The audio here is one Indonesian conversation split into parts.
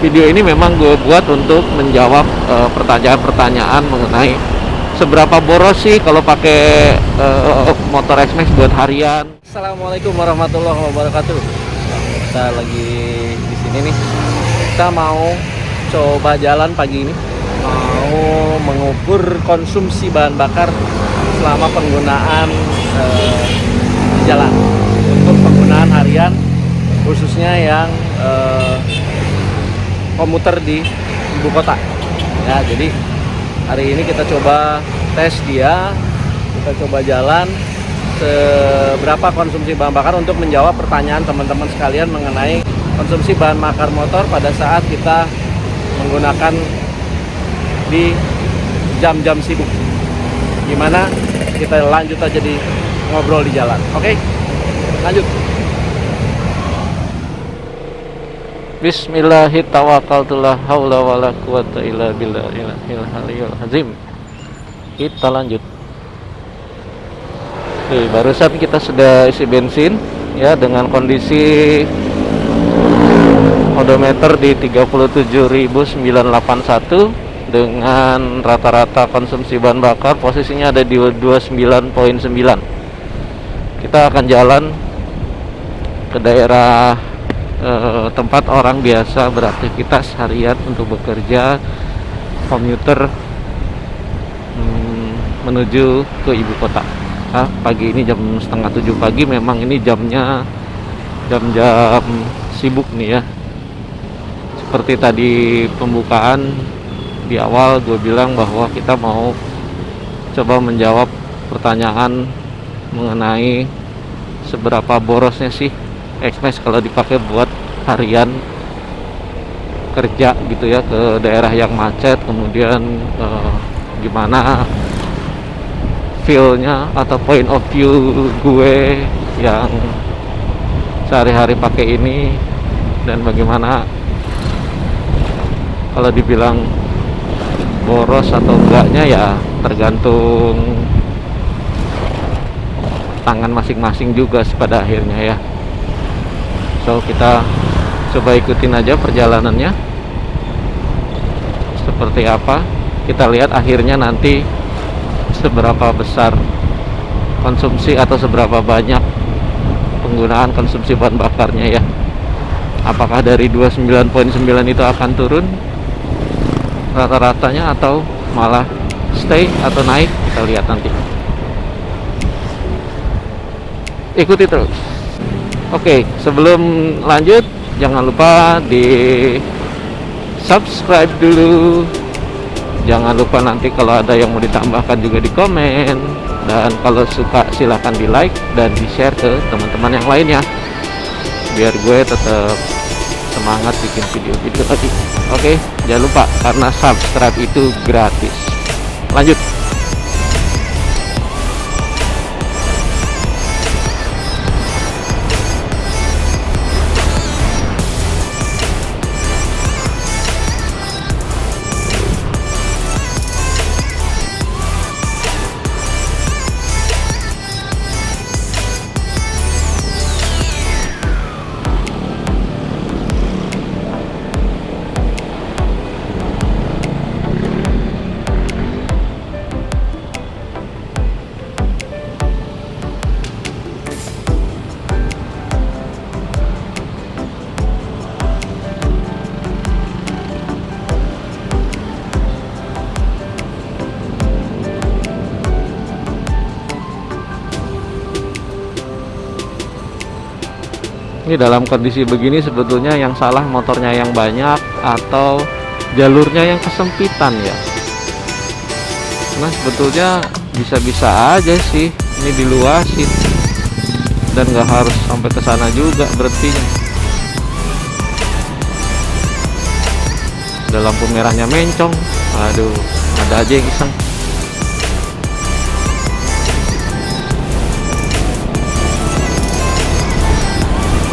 Video ini memang gue buat untuk menjawab pertanyaan-pertanyaan mengenai seberapa boros sih kalau pakai motor X-Max buat harian. Assalamualaikum warahmatullahi wabarakatuh. Kita lagi di sini nih. Kita mau coba jalan pagi ini. Mau mengukur konsumsi bahan bakar selama penggunaan di jalan. Untuk penggunaan harian, khususnya yang komuter di ibu kota. Ya, jadi hari ini kita coba tes dia, kita coba jalan seberapa konsumsi bahan bakar untuk menjawab pertanyaan teman-teman sekalian mengenai konsumsi bahan bakar motor pada saat kita menggunakan di jam-jam sibuk. Gimana? Kita lanjut aja di ngobrol di jalan. Oke? Lanjut. Bismillahirrahmanirrahim. La haula wala quwata illa billahil aliyyil azim. Kita lanjut. Oke, barusan kita sudah isi bensin ya dengan kondisi odometer di 37.981 dengan rata-rata konsumsi bahan bakar posisinya ada di 29.9. Kita akan jalan ke daerah tempat orang biasa beraktivitas harian untuk bekerja, komuter menuju ke ibu kota. Pagi ini jam 6:30 pagi, memang ini jamnya jam-jam sibuk nih ya. Seperti tadi pembukaan di awal gue bilang bahwa kita mau coba menjawab pertanyaan mengenai seberapa borosnya sih X-Max kalau dipakai buat harian kerja gitu ya, ke daerah yang macet, kemudian gimana feel-nya atau point of view gue yang sehari-hari pakai ini, dan bagaimana kalau dibilang boros atau enggaknya ya tergantung tangan masing-masing juga pada akhirnya ya. So kita coba ikutin aja perjalanannya seperti apa. Kita lihat akhirnya nanti seberapa besar konsumsi atau seberapa banyak penggunaan konsumsi bahan bakarnya ya. Apakah dari 29.9 itu akan turun rata-ratanya atau malah stay atau naik, kita lihat nanti. Ikuti terus. Oke, sebelum lanjut jangan lupa di subscribe dulu. Jangan lupa nanti kalau ada yang mau ditambahkan juga di komen. Dan kalau suka silahkan di like dan di share ke teman-teman yang lainnya, biar gue tetap semangat bikin video-video lagi. Oke, jangan lupa karena subscribe itu gratis. Lanjut. Ini dalam kondisi begini sebetulnya yang salah motornya yang banyak atau jalurnya yang kesempitan ya. Nah sebetulnya bisa-bisa aja sih ini diluasin dan nggak harus sampai ke sana juga berhentinya. Ada lampu merahnya mencong, aduh ada aja yang iseng.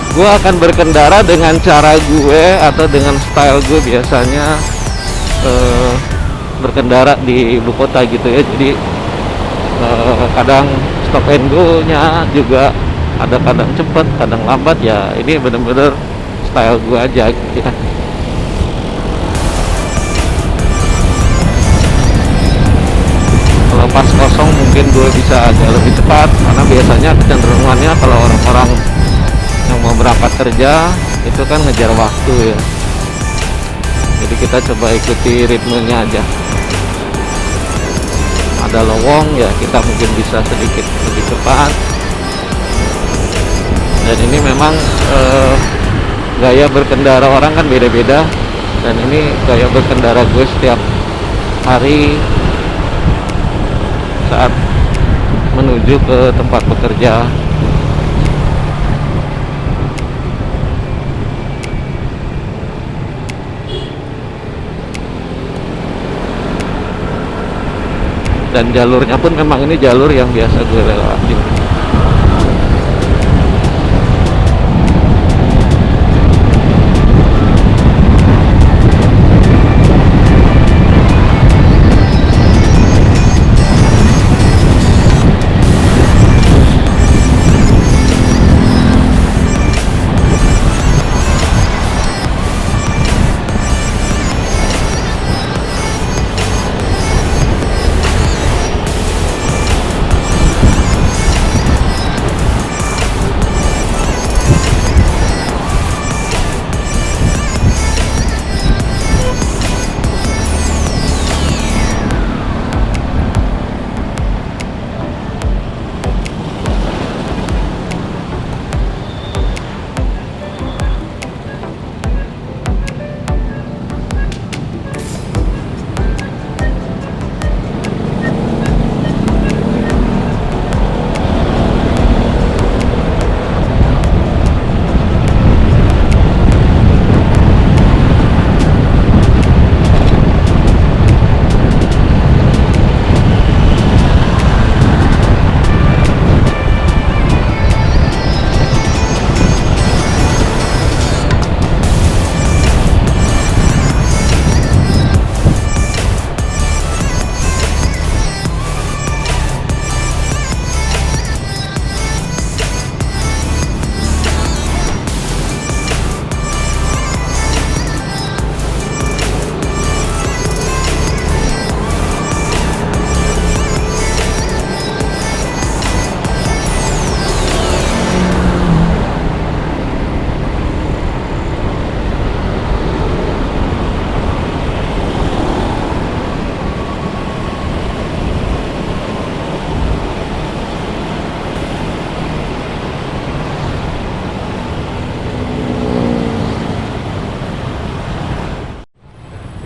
Gue akan berkendara dengan cara gue atau dengan style gue biasanya berkendara di ibu kota gitu ya. Jadi kadang stop and go nya juga ada, kadang cepet kadang lambat ya. Ini bener-bener style gue aja gitu ya. gue bisa agak lebih cepat, karena biasanya kecenderungannya kalau orang-orang yang mau berangkat kerja itu kan ngejar waktu ya. Jadi kita coba ikuti ritmenya aja. Ada lowong ya kita mungkin bisa sedikit lebih cepat. Dan ini memang gaya berkendara orang kan beda-beda, dan ini gaya berkendara gue setiap hari saat menuju ke tempat bekerja. Dan jalurnya pun memang ini jalur yang biasa gue lewatin.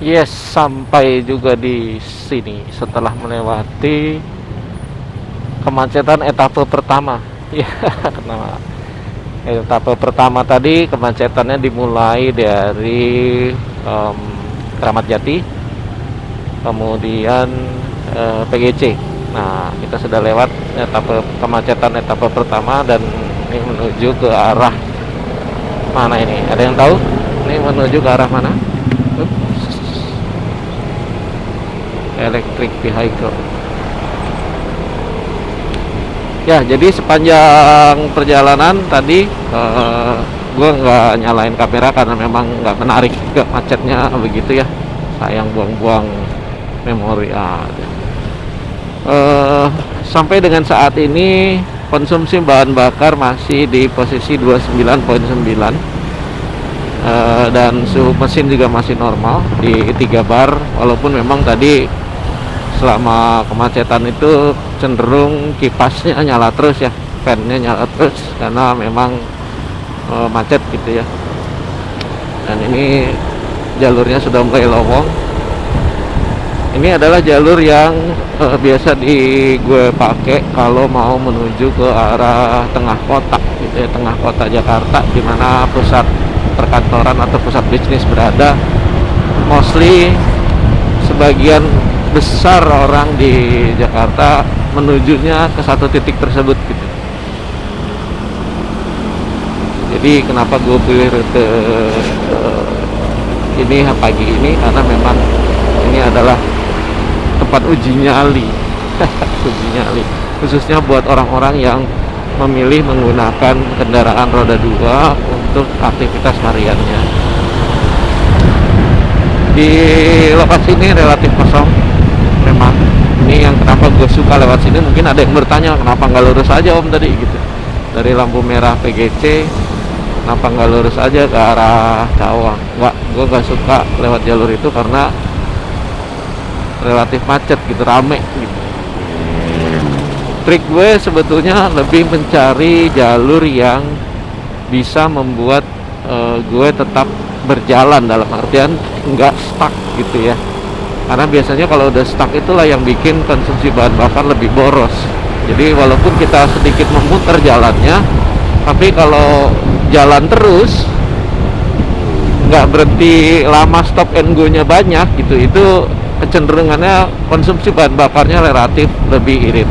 Yes, sampai juga di sini setelah melewati kemacetan etape pertama. Ya, kenapa? Etape pertama tadi kemacetannya dimulai dari Keramat Jati, kemudian PGC. Nah, kita sudah lewat kemacetan etape pertama, dan ini menuju ke arah mana ini? Ada yang tahu? Ini menuju ke arah mana? Electric vehicle. Ya, jadi sepanjang perjalanan tadi gue nggak nyalain kamera karena memang nggak menarik juga, macetnya begitu ya, sayang buang-buang memori. Sampai dengan saat ini konsumsi bahan bakar masih di posisi 29,9, dan suhu mesin juga masih normal di 3 bar, walaupun memang tadi selama kemacetan itu cenderung kipasnya nyala terus ya, fannya nyala terus karena memang macet gitu ya. Dan ini jalurnya sudah mulai lowong. Ini adalah jalur yang biasa gue pakai kalau mau menuju ke arah tengah kota gitu ya, tengah kota Jakarta, di mana pusat perkantoran atau pusat bisnis berada. Mostly sebagian besar orang di Jakarta menujunya ke satu titik tersebut gitu. Jadi kenapa gue pilih rute ini pagi ini, karena memang ini adalah tempat uji nyali uji nyali khususnya buat orang-orang yang memilih menggunakan kendaraan roda 2 untuk aktivitas hariannya. Di lokasi ini relatif kosong memang. Ini ini yang kenapa gue suka lewat sini. Mungkin ada yang bertanya kenapa nggak lurus aja om tadi gitu, dari lampu merah PGC kenapa nggak lurus aja ke arah Cawang. Nggak, gue nggak suka lewat jalur itu karena relatif macet gitu, rame gitu. Trik gue sebetulnya lebih mencari jalur yang bisa membuat gue tetap berjalan, dalam artian nggak stuck gitu ya. Karena biasanya kalau udah stuck itulah yang bikin konsumsi bahan bakar lebih boros. Jadi walaupun kita sedikit memutar jalannya, tapi kalau jalan terus nggak berhenti lama, stop and go nya banyak gitu, itu kecenderungannya konsumsi bahan bakarnya relatif lebih irit.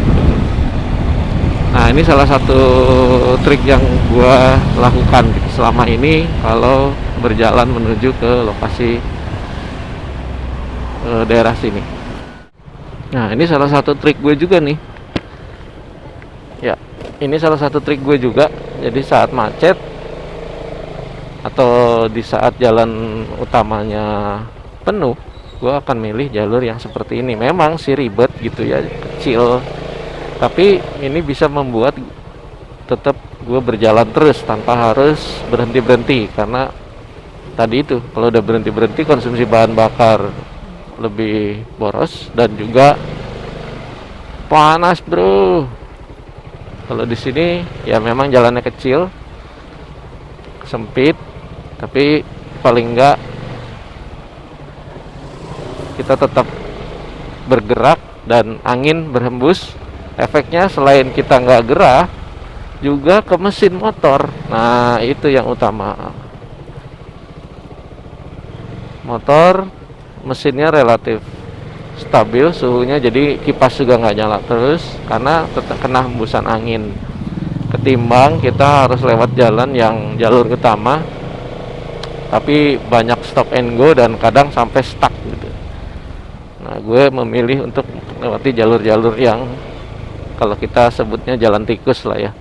Nah, ini salah satu trik yang gua lakukan selama ini kalau berjalan menuju ke lokasi daerah sini. Nah, ini salah satu trik gue juga nih. Ya, ini salah satu trik gue juga. Jadi saat macet atau di saat jalan utamanya penuh, gue akan milih jalur yang seperti ini. Memang sih ribet gitu ya, kecil, tapi ini bisa membuat tetap gue berjalan terus tanpa harus berhenti-berhenti. Karena tadi itu kalau udah berhenti-berhenti konsumsi bahan bakar lebih boros dan juga panas bro. Kalau di sini ya memang jalannya kecil, sempit, tapi paling enggak kita tetap bergerak dan angin berhembus. Efeknya selain kita nggak gerah, juga ke mesin motor. Nah, itu yang utama. Motor mesinnya relatif stabil suhunya, jadi kipas juga nggak nyala terus karena tetap kena hembusan angin. Ketimbang kita harus lewat jalan yang jalur utama, tapi banyak stop and go dan kadang sampai stuck gitu. Nah, gue memilih untuk lewati jalur-jalur yang kalau kita sebutnya jalan tikus lah ya.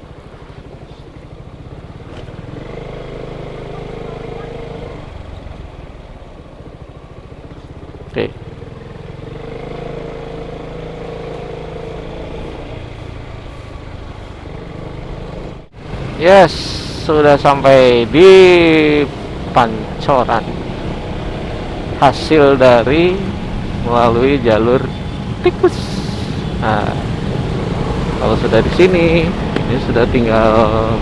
Oke. Yes, sudah sampai di Pancoran. Hasil dari melalui jalur tikus. Nah, kalau sudah di sini, ini sudah tinggal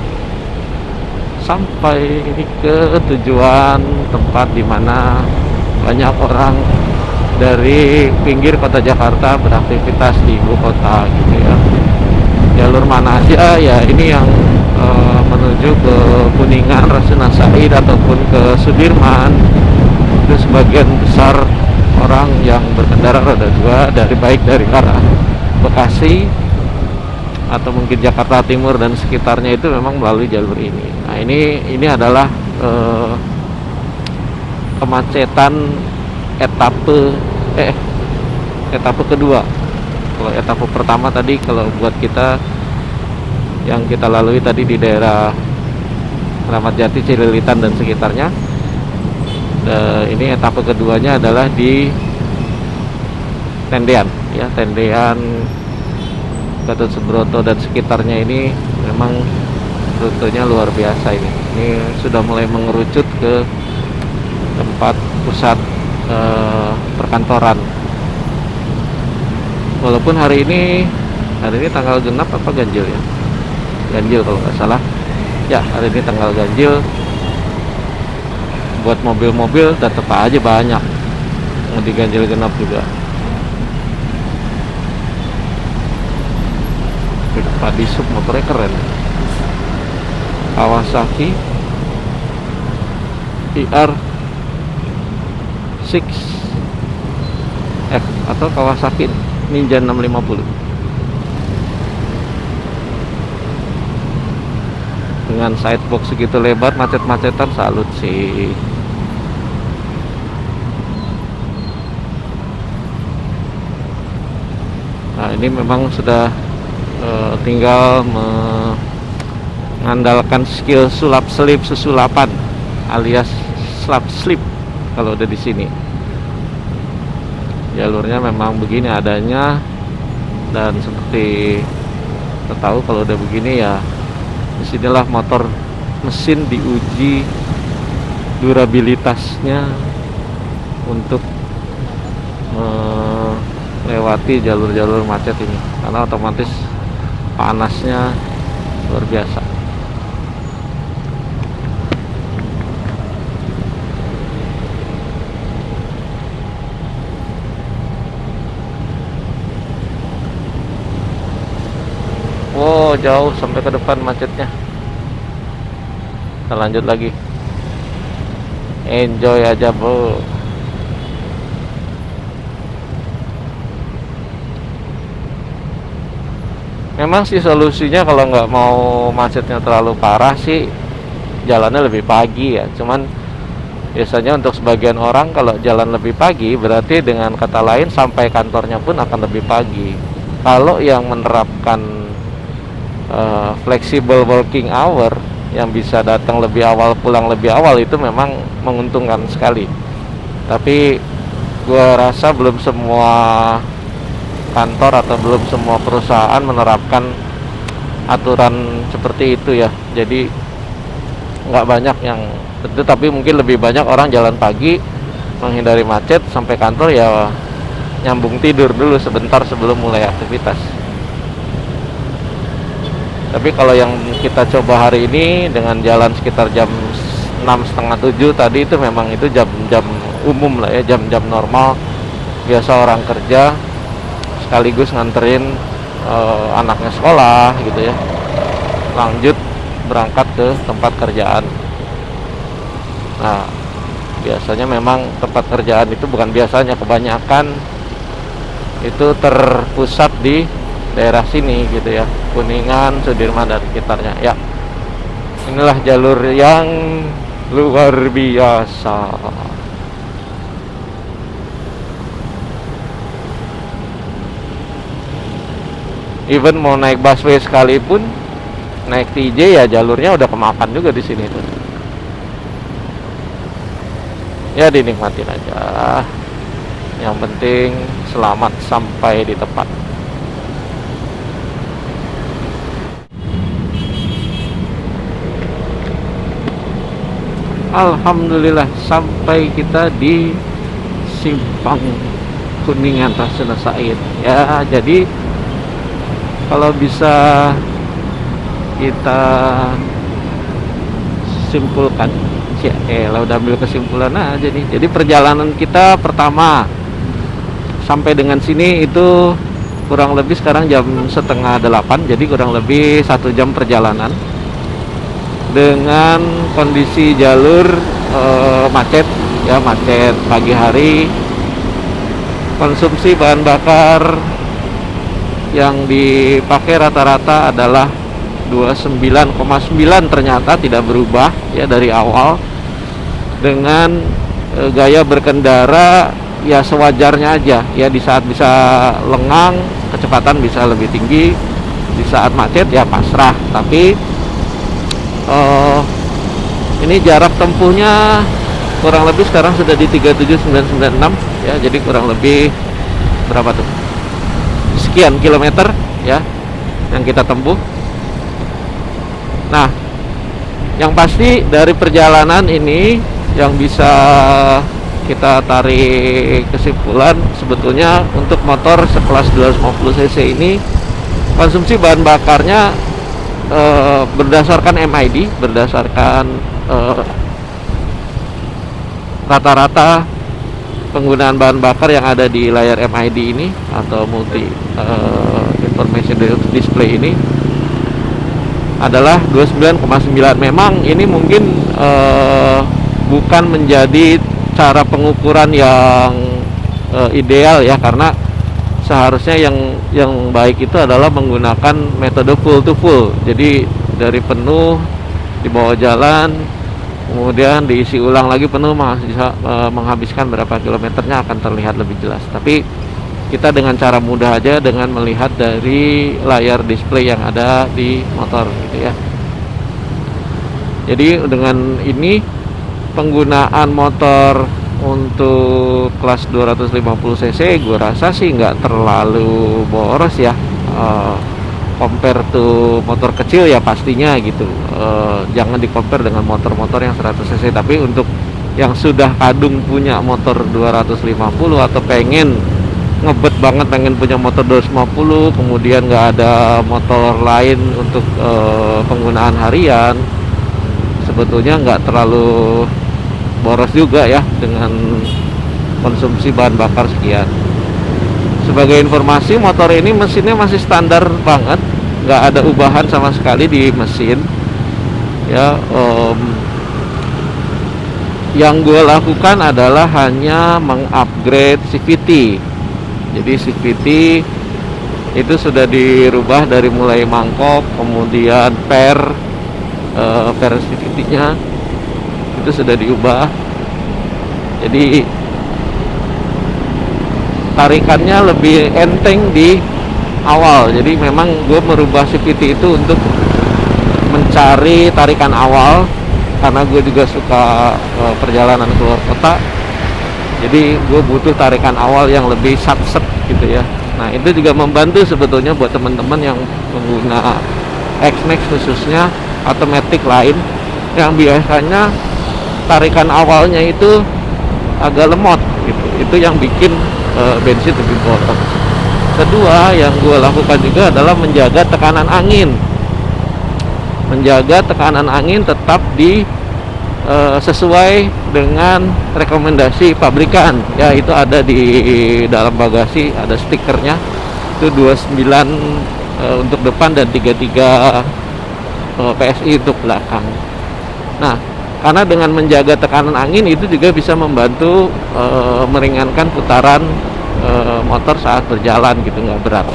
sampai ke tujuan tempat dimana banyak orang dari pinggir kota Jakarta beraktivitas di ibu kota gitu ya. Jalur mana aja ya, ini yang menuju ke Kuningan, Rasuna Said ataupun ke Sudirman. Itu sebagian besar orang yang berkendara roda 2 dari baik dari arah Bekasi atau mungkin Jakarta Timur dan sekitarnya itu memang melalui jalur ini. Nah, ini adalah kemacetan etape kedua. Kalau etape pertama tadi, kalau buat kita yang kita lalui tadi di daerah Kramat Jati, Cililitan dan sekitarnya, ini etape keduanya adalah di Tendean ya, Tendean, Gatot Subroto dan sekitarnya. Ini memang rutenya luar biasa. Ini sudah mulai mengerucut ke tempat pusat perkantoran. Walaupun hari ini tanggal genap apa ganjil ya? Ganjil kalau nggak salah. Ya, hari ini tanggal ganjil. Buat mobil-mobil tetap aja banyak mau diganjil genap juga. Pak Disub motornya keren. Kawasaki IR6F atau Kawasaki Ninja 650 dengan sidebox segitu lebar, macet-macetan, salut sih. Nah, ini memang sudah tinggal mengandalkan skill sulap selip susulapan alias slap slip kalau udah di sini. Jalurnya memang begini adanya, Dan seperti kita tahu kalau udah begini ya, disinilah motor mesin diuji durabilitasnya untuk melewati jalur-jalur macet ini, karena otomatis panasnya luar biasa. Wow, jauh sampai ke depan macetnya. Kita lanjut lagi. Enjoy aja, bro. Memang sih solusinya kalau nggak mau macetnya terlalu parah sih jalannya lebih pagi ya. Cuman biasanya untuk sebagian orang kalau jalan lebih pagi berarti dengan kata lain sampai kantornya pun akan lebih pagi. Kalau yang menerapkan flexible working hour yang bisa datang lebih awal pulang lebih awal itu memang menguntungkan sekali. Tapi gua rasa belum semua kantor atau belum semua perusahaan menerapkan aturan seperti itu ya. Jadi nggak banyak yang tentu, tapi mungkin lebih banyak orang jalan pagi menghindari macet sampai kantor ya nyambung tidur dulu sebentar sebelum mulai aktivitas. Tapi kalau yang kita coba hari ini dengan jalan sekitar jam 6, setengah 7 tadi, itu memang itu jam-jam umum lah ya, jam-jam normal biasa orang kerja sekaligus nganterin anaknya sekolah gitu ya, lanjut berangkat ke tempat kerjaan. Nah, biasanya memang tempat kerjaan itu bukan biasanya, kebanyakan itu terpusat di daerah sini gitu ya, Kuningan, Sudirman dan sekitarnya ya. Inilah jalur yang luar biasa. Even mau naik busway sekalipun, naik TJ ya jalurnya udah kemakan juga di sini tuh. Ya dinikmatin aja. Yang penting selamat sampai di tempat. Alhamdulillah sampai kita di Simpang Kuningan Rasuna Said. Ya, jadi kalau bisa kita simpulkan, lah udah ambil kesimpulan aja nih. Jadi perjalanan kita pertama sampai dengan sini itu kurang lebih sekarang jam setengah 8, jadi kurang lebih 1 jam perjalanan dengan kondisi jalur macet ya, macet pagi hari. Konsumsi bahan bakar yang dipakai rata-rata adalah 29,9, ternyata tidak berubah ya dari awal, dengan gaya berkendara ya sewajarnya aja ya. Di saat bisa lengang kecepatan bisa lebih tinggi, di saat macet ya pasrah. Tapi ini jarak tempuhnya kurang lebih sekarang sudah di 37996 ya, jadi kurang lebih berapa tuh, sekian kilometer ya yang kita tempuh. Nah, yang pasti dari perjalanan ini yang bisa kita tarik kesimpulan, sebetulnya untuk motor sekelas 250 cc ini konsumsi bahan bakarnya berdasarkan MID, berdasarkan rata-rata penggunaan bahan bakar yang ada di layar MID ini atau multi information display ini adalah 29,9. Memang ini mungkin bukan menjadi cara pengukuran yang ideal ya, karena seharusnya yang baik itu adalah menggunakan metode full to full. Jadi dari penuh di bawah jalan, kemudian diisi ulang lagi penuh, bisa menghabiskan berapa kilometernya akan terlihat lebih jelas. Tapi kita dengan cara mudah aja dengan melihat dari layar display yang ada di motor gitu ya. Jadi dengan ini penggunaan motor untuk kelas 250 cc gue rasa sih nggak terlalu boros ya, compare to motor kecil ya pastinya gitu. Jangan di compare dengan motor-motor yang 100 cc, tapi untuk yang sudah kadung punya motor 250 atau pengen ngebet banget pengen punya motor 250, kemudian nggak ada motor lain untuk penggunaan harian, sebetulnya nggak terlalu boros juga ya dengan konsumsi bahan bakar sekian. Sebagai informasi, motor ini mesinnya masih standar banget, nggak ada ubahan sama sekali di mesin ya. Yang gue lakukan adalah hanya mengupgrade CVT. Jadi CVT itu sudah dirubah dari mulai mangkok, kemudian per CVT nya itu sudah diubah, jadi tarikannya lebih enteng di awal. Jadi memang gue merubah CVT itu untuk mencari tarikan awal, karena gue juga suka perjalanan keluar kota, jadi gue butuh tarikan awal yang lebih sat-set gitu ya. Nah itu juga membantu sebetulnya buat teman-teman yang pengguna X-Max khususnya atau Matic lain yang biasanya tarikan awalnya itu agak lemot gitu. Itu yang bikin bensin lebih boros. Kedua yang gue lakukan juga adalah menjaga tekanan angin. Menjaga tekanan angin tetap di sesuai dengan rekomendasi pabrikan ya. Itu ada di dalam bagasi, ada stikernya, itu 29 untuk depan dan 33 PSI untuk belakang. Nah, karena dengan menjaga tekanan angin itu juga bisa membantu meringankan putaran motor saat berjalan gitu, nggak berat.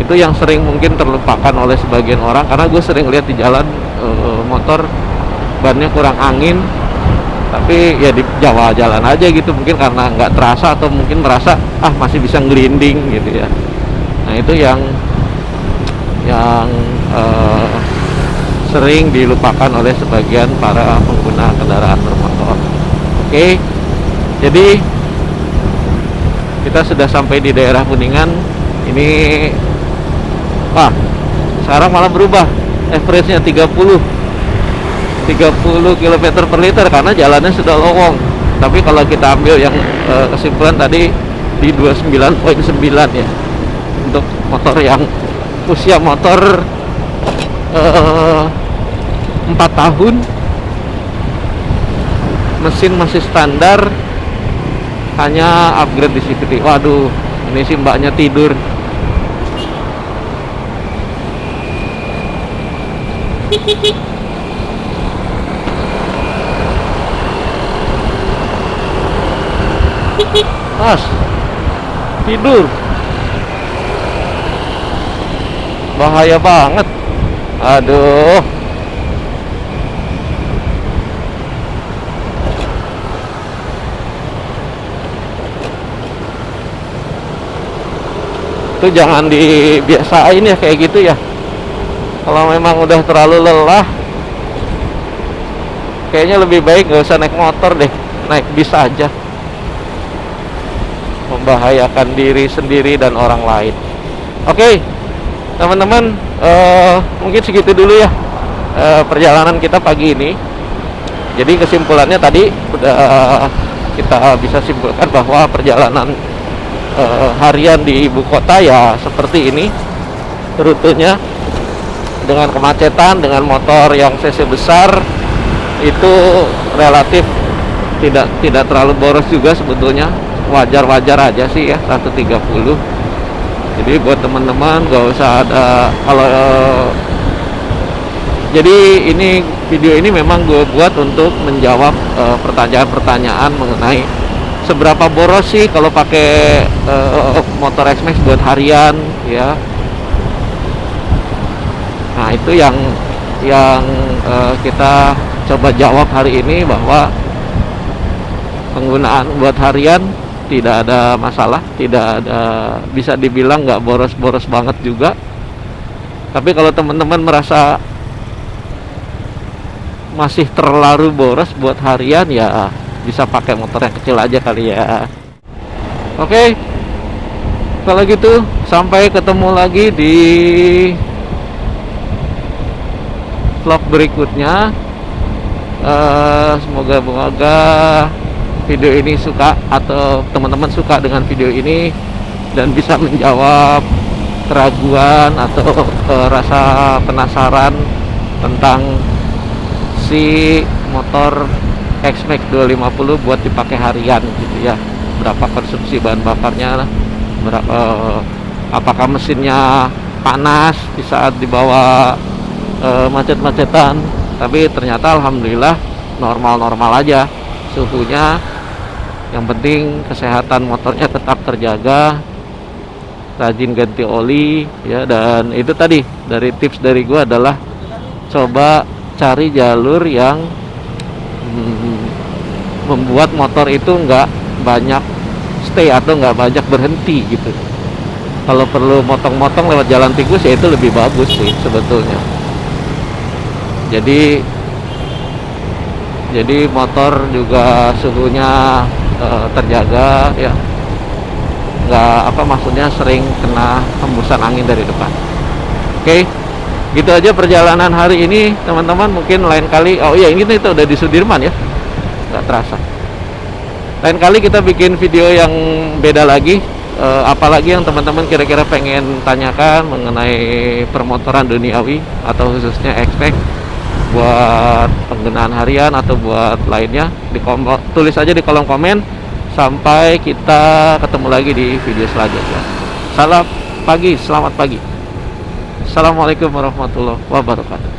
Itu yang sering mungkin terlupakan oleh sebagian orang, karena gue sering lihat di jalan motor bannya kurang angin, tapi ya di Jawa jalan aja gitu, mungkin karena nggak terasa atau mungkin merasa masih bisa ngelinding gitu ya. Nah itu yang sering dilupakan oleh sebagian para pengguna kendaraan bermotor. Oke, jadi kita sudah sampai di daerah Kuningan. Ini sekarang malah berubah, average-nya 30 km per liter karena jalannya sudah lowong. Tapi kalau kita ambil yang kesimpulan tadi di 29.9 ya, untuk motor yang usia motor 4 tahun, mesin masih standar, hanya upgrade di CVT. Waduh, ini sih mbaknya tidur. Mas, tidur. Bahaya banget. Aduh. Itu jangan dibiasain ya kayak gitu ya. Kalau memang udah terlalu lelah, kayaknya lebih baik nggak usah naik motor deh, naik bis aja. Membahayakan diri sendiri dan orang lain. Oke, teman-teman, mungkin segitu dulu ya perjalanan kita pagi ini. Jadi kesimpulannya tadi udah kita bisa simpulkan bahwa perjalanan harian di ibu kota ya seperti ini rutenya, dengan kemacetan, dengan motor yang cc besar, itu relatif tidak terlalu boros juga sebetulnya, wajar-wajar aja sih ya 130. Jadi buat teman-teman gak usah ada jadi ini video ini memang gue buat untuk menjawab pertanyaan-pertanyaan mengenai seberapa boros sih kalau pakai motor X-Max buat harian ya. Nah itu yang kita coba jawab hari ini, bahwa penggunaan buat harian tidak ada masalah, tidak ada, bisa dibilang nggak boros-boros banget juga. Tapi kalau teman-teman merasa masih terlalu boros buat harian ya bisa pakai motor yang kecil aja kali ya. Oke, kalau gitu sampai ketemu lagi di vlog berikutnya. Semoga video ini suka atau teman-teman suka dengan video ini dan bisa menjawab keraguan atau rasa penasaran tentang si motor X-Max 250 buat dipakai harian gitu ya. Berapa konsumsi bahan bakarnya, apakah mesinnya panas di saat dibawa macet-macetan. Tapi ternyata alhamdulillah normal-normal aja suhunya. Yang penting kesehatan motornya tetap terjaga, rajin ganti oli ya. Dan itu tadi dari tips dari gua adalah coba cari jalur yang membuat motor itu nggak banyak stay atau nggak banyak berhenti gitu. Kalau perlu motong-motong lewat jalan tikus ya itu lebih bagus sih sebetulnya. Jadi motor juga suhunya terjaga ya, nggak maksudnya sering kena hembusan angin dari depan. Oke, gitu aja perjalanan hari ini teman-teman. Mungkin lain kali, oh iya ini kita udah di Sudirman ya, nggak terasa. Lain kali kita bikin video yang beda lagi. Apalagi yang teman-teman kira-kira pengen tanyakan mengenai permotoran duniawi atau khususnya X-Max buat penggunaan harian atau buat lainnya, tulis aja di kolom komen. Sampai kita ketemu lagi di video selanjutnya. Selamat pagi. Assalamualaikum warahmatullahi wabarakatuh.